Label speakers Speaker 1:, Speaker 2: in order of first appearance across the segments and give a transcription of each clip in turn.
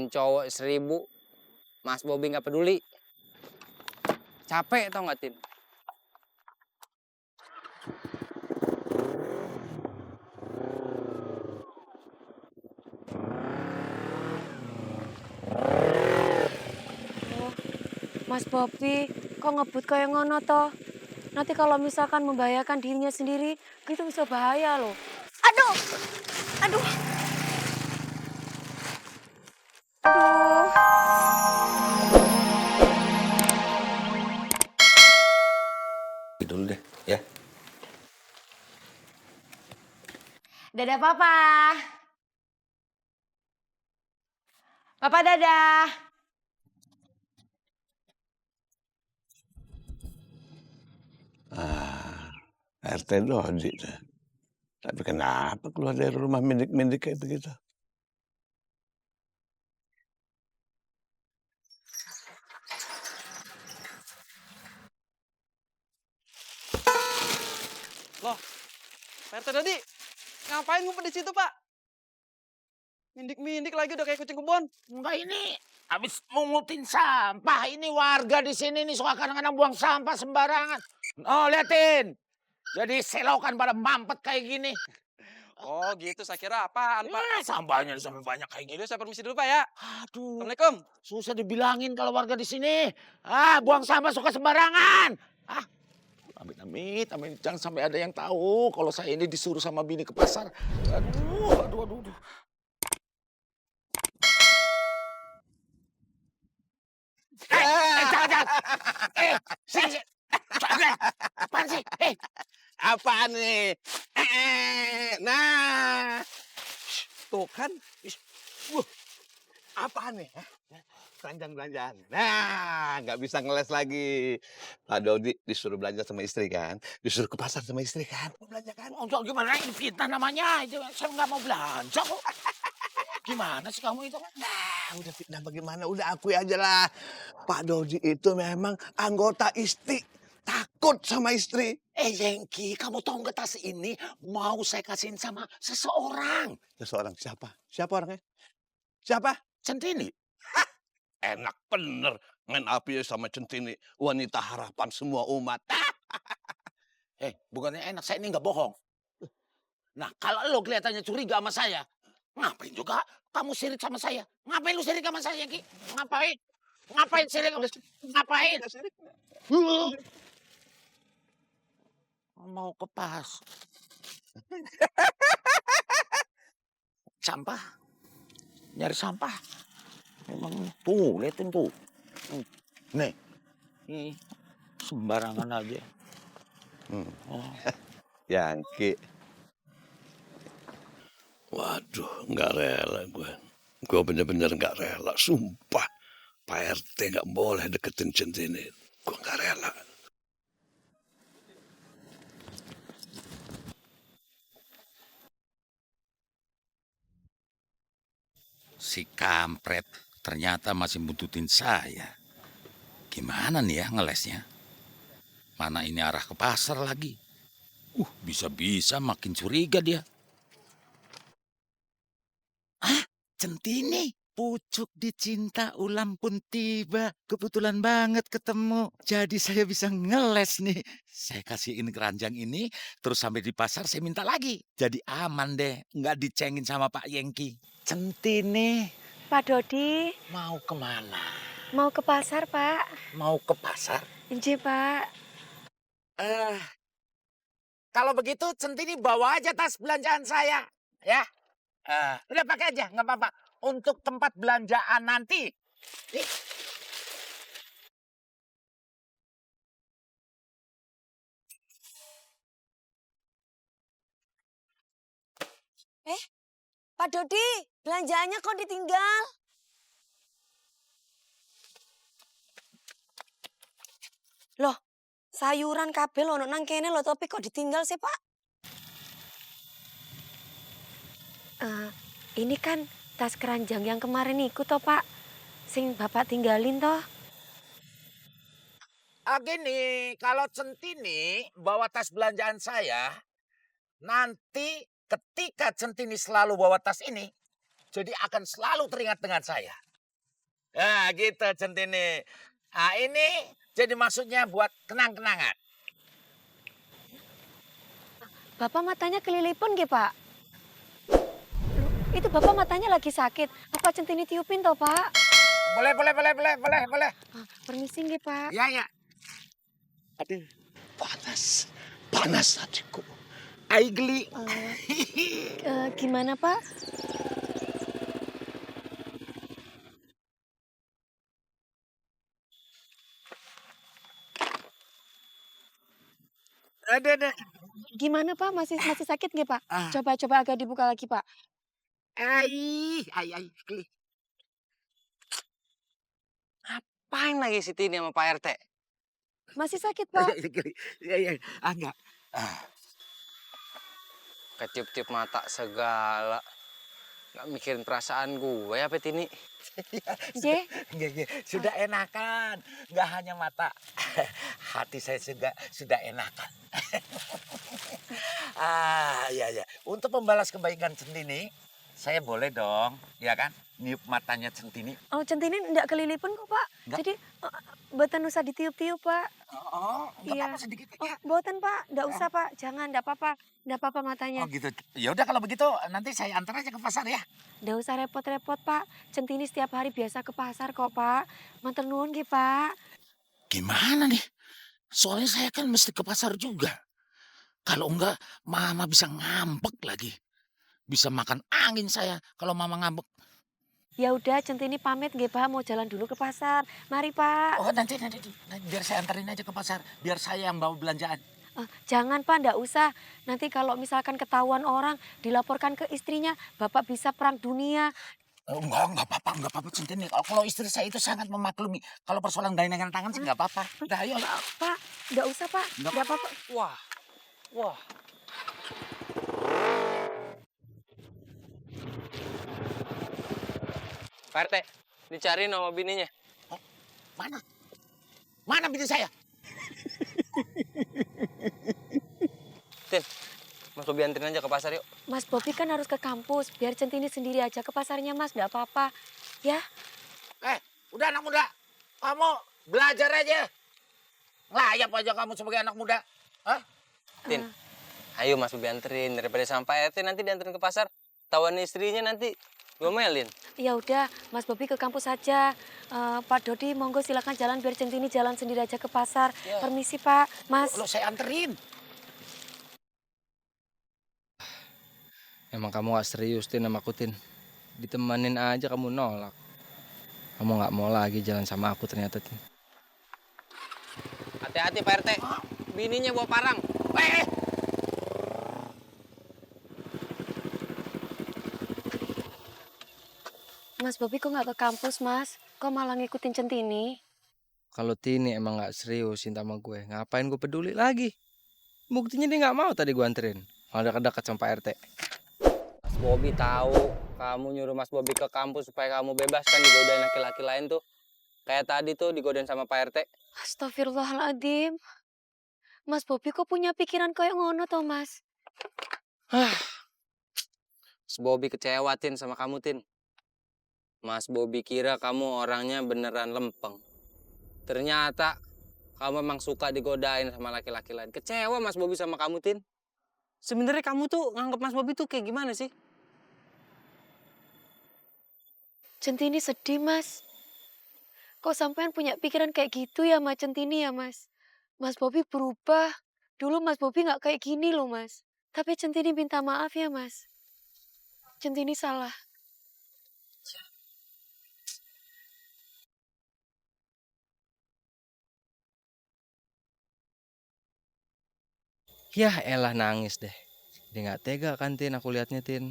Speaker 1: Cowok 1000, Mas Bobi nggak peduli. Capek tau nggak, Tin?
Speaker 2: Mas Bobi, kok ngebut kayak ngono toh? Nanti kalau misalkan membahayakan dirinya sendiri, itu bisa bahaya loh. Aduh, aduh, aduh.
Speaker 3: Dulu deh, ya.
Speaker 2: Dadah Papa. Papa dadah.
Speaker 3: RT Dodi. Tapi kenapa keluar dari rumah mendik-mendik kayak begitu?
Speaker 4: Loh, Pak RT Dodi, ngapain ngumpet di situ, Pak? Mindik-mindik lagi udah kayak kucing kebon.
Speaker 5: Enggak, ini habis mungutin sampah. Ini warga di sini nih suka kadang-kadang buang sampah sembarangan. Oh, liatin. Jadi selokan pada mampet kayak gini.
Speaker 4: Oh gitu, saya kira apaan, Pak?
Speaker 5: Sampahnya sampai banyak kayak gini.
Speaker 4: Yaudah, saya permisi dulu, Pak ya.
Speaker 5: Aduh,
Speaker 4: Assalamualaikum.
Speaker 5: susah dibilangin kalau warga di sini. Buang sampah suka sembarangan. Amit-amit, jangan sampai ada yang tahu kalau saya ini disuruh sama bini ke pasar. Aduh. Jangan. Sini. Apaan sih?
Speaker 3: Apaan nih? Nah, tuh kan. Apaan nih? Belanjaan. Nah, nggak bisa ngeles lagi. Pak Dodi disuruh belanja sama istri kan? Disuruh ke pasar sama istri kan? Mau belanja kan?
Speaker 5: Untuk gimana? Ini fitnah namanya. Itu saya nggak mau belanja kok. Gimana sih kamu itu?
Speaker 3: Nah, udah fitnah bagaimana? Udah akui aja lah. Pak Dodi itu memang anggota istri. Takut sama istri.
Speaker 5: Yengki, kamu tahu nggak tas ini mau saya kasihin sama seseorang.
Speaker 3: Seseorang siapa? Siapa orangnya? Siapa?
Speaker 5: Centini.
Speaker 3: Enak bener. Main api sama Centini. Wanita harapan semua umat.
Speaker 5: Bukannya enak, saya ini nggak bohong. Nah, kalau lo kelihatannya curiga sama saya, ngapain juga kamu sirik sama saya? Ngapain lu sirik sama saya, Ki? Ngapain? Ngapain sirik? Ngapain? Mau ke pas. Sampah. Nyari sampah. Memang tuh, liatin tuh. Nih. Sembarangan aja.
Speaker 3: Yangki. Waduh, nggak rela gue. Gue bener-bener nggak rela, sumpah. Pak RT nggak boleh deketin Centini. Gue nggak rela.
Speaker 6: Si kampret ternyata masih buntutin saya. Gimana nih ya ngelesnya? Mana ini arah ke pasar lagi? Bisa-bisa makin curiga dia. Centini, pucuk dicinta ulam pun tiba. Kebetulan banget ketemu. Jadi saya bisa ngeles nih. Saya kasihin keranjang ini, terus sampai di pasar saya minta lagi. Jadi aman deh, nggak dicengin sama Pak Yengki.
Speaker 5: Centini.
Speaker 2: Pak Dodi,
Speaker 5: Mau kemana?
Speaker 2: mau ke pasar, Pak.
Speaker 5: Mau ke pasar?
Speaker 2: Injih, Pak.
Speaker 5: Kalau begitu Centini bawa aja tas belanjaan saya. Ya. Udah pakai aja, nggak apa-apa. Untuk tempat belanjaan nanti.
Speaker 2: Pak Dodi, belanjaannya kok ditinggal? Loh, sayuran kabel ono nang kene lho, tapi kok ditinggal sih, Pak? Ini kan tas keranjang yang kemarin ikut toh, Pak. Sing Bapak tinggalin toh.
Speaker 5: Gini, kalau Centini bawa tas belanjaan saya, nanti ketika Centini selalu bawa tas ini, jadi akan selalu teringat dengan saya. Nah, gitu Centini. Nah, ini jadi maksudnya buat kenang-kenangan.
Speaker 2: Bapak matanya kelilipun nggih, Pak? Loh, itu Bapak matanya lagi sakit. Apa Centini tiupin toh, Pak?
Speaker 5: Boleh.
Speaker 2: Permisi nggih, Pak.
Speaker 5: Ya. Aduh, panas hatiku. Ai geli.
Speaker 2: Gimana, Pak?
Speaker 5: Ada.
Speaker 2: Gimana, Pak? Masih sakit nggih, Pak?
Speaker 5: Ah.
Speaker 2: Coba agak dibuka lagi, Pak.
Speaker 5: Ai, geli.
Speaker 1: Apain lagi si Tini sama Pak RT?
Speaker 2: Masih sakit, Pak?
Speaker 5: Geli. Iya. Enggak.
Speaker 1: Ketiup-tiup mata segala. Gak mikirin perasaan gue apa Tini?
Speaker 2: Nggih.
Speaker 5: Sudah enakan. Enggak hanya mata. Hati saya juga sudah enakan. Iya. Untuk membalas kebaikan Centini, saya boleh dong, ya kan? Niup matanya Centini.
Speaker 2: Oh, Centini enggak kelilipun kok, Pak.
Speaker 5: Nggak.
Speaker 2: Jadi, mboten usah ditiup-tiup, Pak.
Speaker 5: Oh, enggak
Speaker 2: Iya.
Speaker 5: apa-apa sedikit
Speaker 2: Oh,
Speaker 5: aja.
Speaker 2: mboten, Pak. Enggak usah, Pak. Jangan, enggak apa-apa. Enggak apa-apa matanya.
Speaker 5: Oh gitu. Ya udah kalau begitu nanti saya antar aja ke pasar ya.
Speaker 2: Enggak usah repot-repot, Pak. Centini setiap hari biasa ke pasar kok, Pak. Matur nuwun nggih, Pak.
Speaker 6: Gimana nih? Soalnya saya kan mesti ke pasar juga. Kalau enggak, mama bisa ngambek lagi. Bisa makan angin saya kalau mama ngambek.
Speaker 2: Ya udah, Centini pamit nggih, Pak. Mau jalan dulu ke pasar. Mari, Pak.
Speaker 5: Oh nanti biar saya anterin aja ke pasar. Biar saya yang bawa belanjaan.
Speaker 2: Jangan, Pak. Enggak usah. Nanti kalau misalkan ketahuan orang, dilaporkan ke istrinya, Bapak bisa perang dunia.
Speaker 5: Oh, enggak apa-apa Centini. Kalau istri saya itu sangat memaklumi. Kalau persoalan gandengan tangan sih enggak apa-apa. Udah ayo.
Speaker 2: Pak, enggak usah, Pak.
Speaker 5: Nggak
Speaker 2: Enggak apa-apa.
Speaker 1: Wah. Pak RT, dicariin sama bininya.
Speaker 5: Mana bini saya?
Speaker 1: Tin, Mas Bobi anterin aja ke pasar yuk.
Speaker 2: Mas Bobi kan harus ke kampus. Biar Centini sendiri aja ke pasarnya, Mas. Enggak apa-apa. Ya,
Speaker 5: Udah anak muda. Kamu belajar aja. Ngelayap aja kamu sebagai anak muda. Hah?
Speaker 1: Tin, ayo Mas Bobi anterin. Daripada sampai RT nanti dianterin ke pasar. Tawan istrinya nanti diomelin.
Speaker 2: ya udah, Mas Bobi ke kampus saja. Pak Dodi, monggo silakan jalan biar Centini jalan sendiri aja ke pasar.
Speaker 1: Ya.
Speaker 2: Permisi, Pak. Mas.
Speaker 5: Lo saya anterin.
Speaker 1: Emang kamu gak serius, Tin, sama aku, Tin. Ditemanin aja kamu nolak. Kamu gak mau lagi jalan sama aku ternyata, Tin. Hati-hati, Pak RT. Bininya bawa parang.
Speaker 2: Mas Bobi kok nggak ke kampus, Mas? Kok malah ngikutin Centini?
Speaker 1: Kalau Tini emang gak serius cinta sama gue, ngapain gue peduli lagi? Buktinya dia gak mau tadi gue anterin. Malah dekat-dekat sama Pak RT. Mas Bobi tahu kamu nyuruh Mas Bobi ke kampus supaya kamu bebas kan digodain laki-laki lain tuh. Kayak tadi tuh digodain sama Pak RT.
Speaker 2: Astagfirullahaladzim. Mas Bobi kok punya pikiran kayak ngono toh, Mas?
Speaker 1: Mas Bobi kecewa, Tin, sama kamu, Tin. Mas Bobi kira kamu orangnya beneran lempeng. Ternyata kamu emang suka digodain sama laki-laki lain. Kecewa Mas Bobi sama kamu, Tin. Sebenarnya kamu tuh nganggap Mas Bobi tuh kayak gimana sih?
Speaker 2: Centini sedih, Mas. Kok sampean punya pikiran kayak gitu ya sama Centini ya, Mas? Mas Bobi berubah. Dulu Mas Bobi nggak kayak gini loh, Mas. Tapi Centini minta maaf ya, Mas. Centini salah.
Speaker 1: Yah elah nangis deh. Dia nggak tega kan, Tin, aku liatnya, Tin.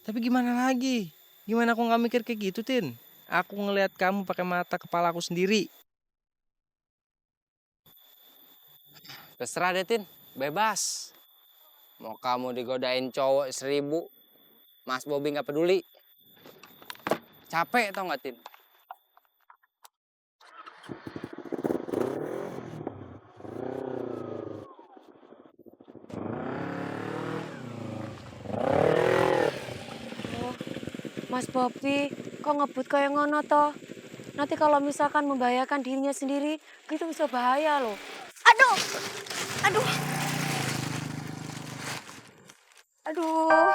Speaker 1: Tapi gimana lagi? Gimana aku nggak mikir kayak gitu, Tin? Aku ngelihat kamu pakai mata kepala aku sendiri. Terserah deh, Tin. Bebas. Mau kamu digodain cowok 1000, Mas Bobi nggak peduli. Capek tau nggak, Tin?
Speaker 2: Mas Bobi, kok ngebut kayak ngono toh? Nanti kalau misalkan membahayakan dirinya sendiri, itu bisa bahaya loh. Aduh, aduh, aduh.